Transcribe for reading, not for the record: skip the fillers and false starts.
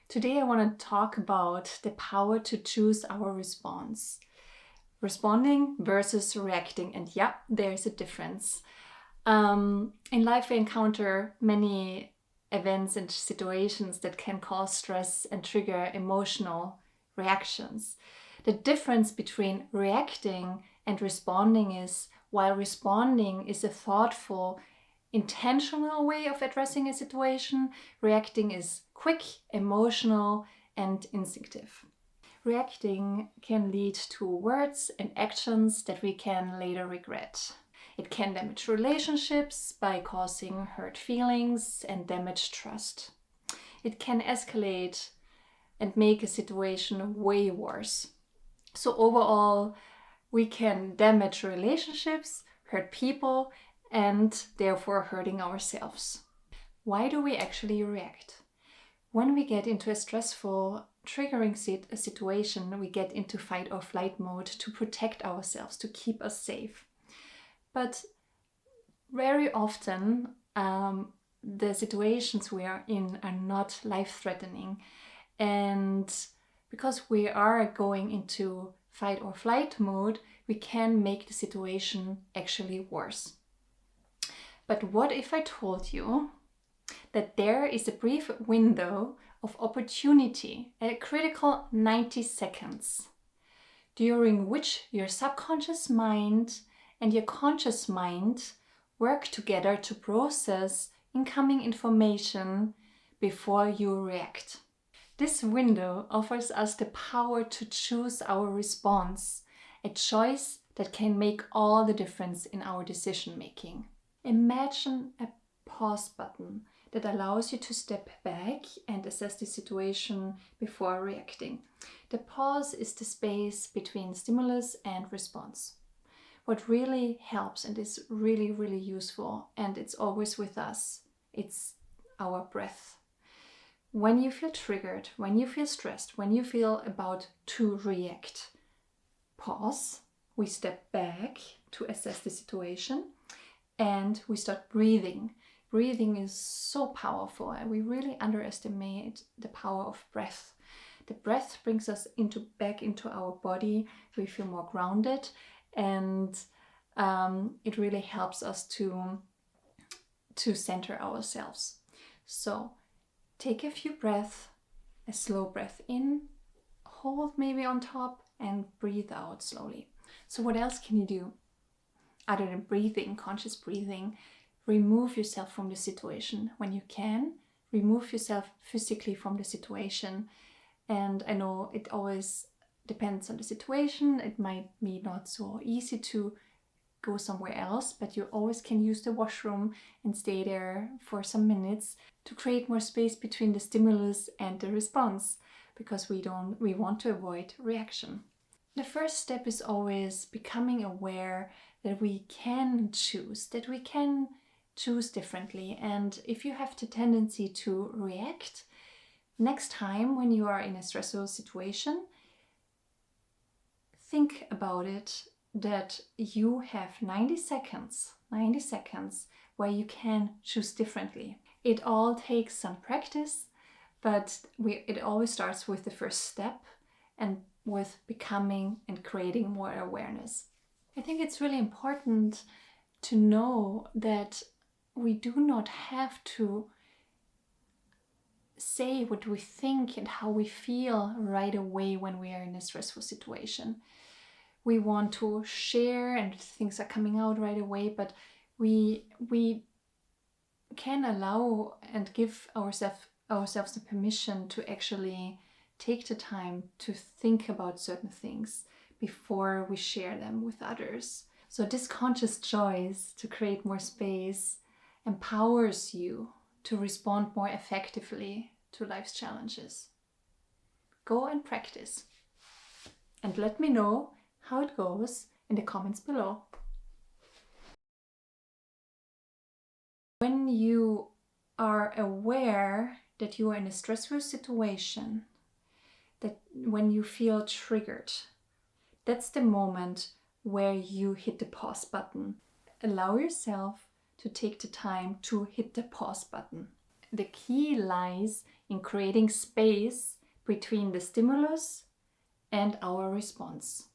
Today I want to talk about the power to choose our response. Responding versus reacting. And yeah, there's a difference. In life we encounter many events and situations that can cause stress and trigger emotional reactions. The difference between reacting and responding is, while responding is a thoughtful, intentional way of addressing a situation, reacting is quick, emotional, and instinctive. Reacting can lead to words and actions that we can later regret. It can damage relationships by causing hurt feelings and damage trust. It can escalate and make a situation way worse. So overall, we can damage relationships, hurt people, and therefore hurting ourselves. Why do we actually react? When we get into a stressful, triggering situation, we get into fight or flight mode to protect ourselves, to keep us safe. But very often, the situations we are in are not life-threatening. And because we are going into fight or flight mode, we can make the situation actually worse. But what if I told you that there is a brief window of opportunity, a critical 90 seconds, during which your subconscious mind and your conscious mind work together to process incoming information before you react? This window offers us the power to choose our response, a choice that can make all the difference in our decision making. Imagine a pause button that allows you to step back and assess the situation before reacting. The pause is the space between stimulus and response. What really helps and is really, really useful, and it's always with us, it's our breath. When you feel triggered, when you feel stressed, when you feel about to react, pause, we step back to assess the situation, and we start breathing. Breathing is so powerful, and we really underestimate the power of breath. The breath brings us back into our body. We feel more grounded, and it really helps us to center ourselves. So take a few breaths, a slow breath in, hold maybe on top, and breathe out slowly. So what else can you do other than breathing, conscious breathing? Remove yourself from the situation when you can. Remove yourself physically from the situation. And I know it always depends on the situation. It might be not so easy to go somewhere else, but you always can use the washroom and stay there for some minutes to create more space between the stimulus and the response, because we want to avoid reaction. The first step is always becoming aware that we can choose differently. And if you have the tendency to react, next time when you are in a stressful situation, think about it that you have 90 seconds where you can choose differently. It all takes some practice, but it always starts with the first step and with becoming and creating more awareness. I think it's really important to know that we do not have to say what we think and how we feel right away when we are in a stressful situation. We want to share and things are coming out right away, but we can allow and give ourselves the permission to actually take the time to think about certain things before we share them with others. So this conscious choice to create more space empowers you to respond more effectively to life's challenges. Go and practice. And let me know how it goes in the comments below. When you are aware that you are in a stressful situation, that when you feel triggered, that's the moment where you hit the pause button. Allow yourself to take the time to hit the pause button. the key lies in creating space between the stimulus and our response.